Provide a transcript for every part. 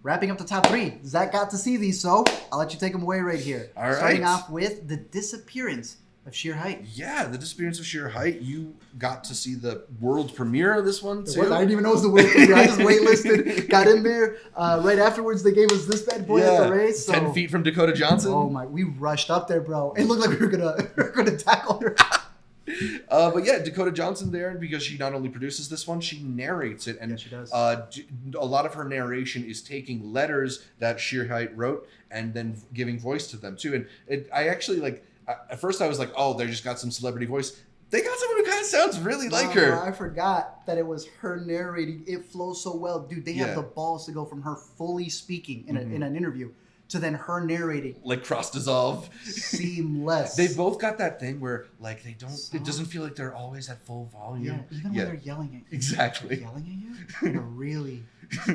wrapping up the top 3. Zach got to see these, so I'll let you take them away right here. All right. Starting off with The Disappearance of Shere Hite. Yeah, The Disappearance of Shere Hite. You got to see the world premiere of this one, too. I didn't even know it was the world premiere. I just waitlisted, got in there. Right afterwards, they gave us this bad boy at the race. So. 10 feet from Dakota Johnson. Oh, my. We rushed up there, bro. It looked like we were gonna tackle her. But yeah, Dakota Johnson there, because she not only produces this one, she narrates it. And yeah, she does. A lot of her narration is taking letters that Shere Hite wrote and then giving voice to them, too. And I actually, like... At first, I was like, "Oh, they just got some celebrity voice." They got someone who kind of sounds really like her. I forgot that it was her narrating. It flows so well, dude. They have the balls to go from her fully speaking in an interview to then her narrating, like cross dissolve, seamless. They've both got that thing where like they don't. It doesn't feel like they're always at full volume. Yeah, even when they're yelling at you. Exactly. They're yelling at you in a really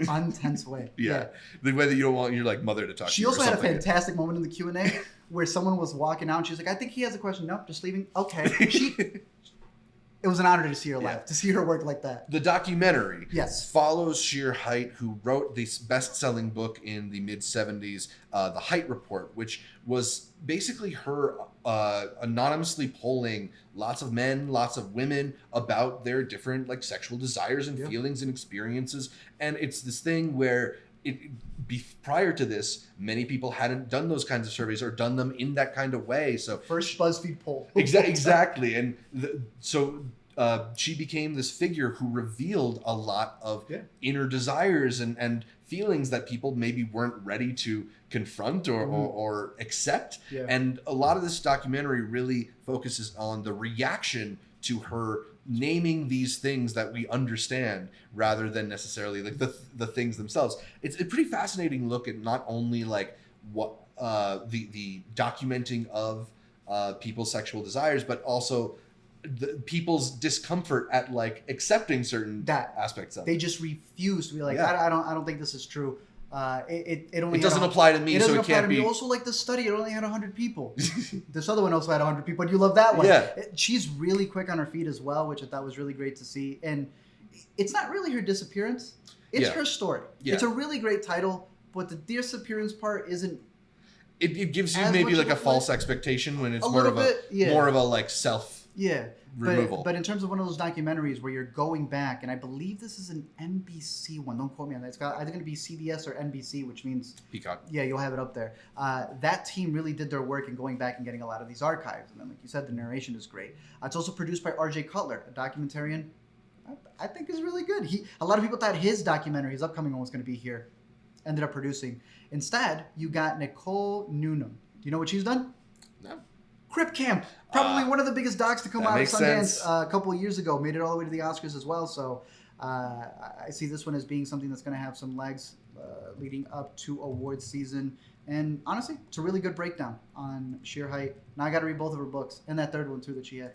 untense way. Yeah, the way that you don't want your like mother to talk to you. She also had a fantastic moment in the Q&A where someone was walking out and she was like, "I think he has a question." "Nope, just leaving." Okay. It was an honor to see her live, to see her work like that. The documentary yes. follows Shere Hite, who wrote this best-selling book in the mid-'70s, The Hite Report, which was basically her anonymously polling lots of men, lots of women about their different like sexual desires and feelings and experiences. And it's this thing where prior to this, many people hadn't done those kinds of surveys or done them in that kind of way. So first BuzzFeed poll. Exactly. And so she became this figure who revealed a lot of inner desires and feelings that people maybe weren't ready to confront or accept. Yeah. And a lot of this documentary really focuses on the reaction to her naming these things that we understand rather than necessarily like the things themselves. It's a pretty fascinating look at not only like what the documenting of people's sexual desires, but also people's discomfort at like accepting certain aspects of it. They just refuse to be like, I don't think this is true. It doesn't apply to me, so it can't be. Also, like the study, it only had 100 people. This other one also had 100 people, and you love that one. Yeah. She's really quick on her feet as well, which I thought was really great to see. And it's not really her disappearance; it's her story. Yeah. It's a really great title, but the disappearance part isn't. It gives you maybe like a false expectation when it's more of a like self. Yeah, removal. But in terms of one of those documentaries where you're going back, and I believe this is an NBC one. Don't quote me on that. It's either going to be CBS or NBC, which means Peacock. Yeah, you'll have it up there. That team really did their work in going back and getting a lot of these archives. And then, like you said, the narration is great. It's also produced by R.J. Cutler, a documentarian. I think is really good. A lot of people thought his documentary, his upcoming one, was going to be here. Ended up producing. Instead, you got Nicole Newnham. Do you know what she's done? No. Crip Camp, probably one of the biggest docs to come out of Sundance a couple of years ago. Made it all the way to the Oscars as well. So I see this one as being something that's going to have some legs leading up to awards season. And honestly, it's a really good breakdown on Shere Hite. Now I got to read both of her books and that third one too that she had.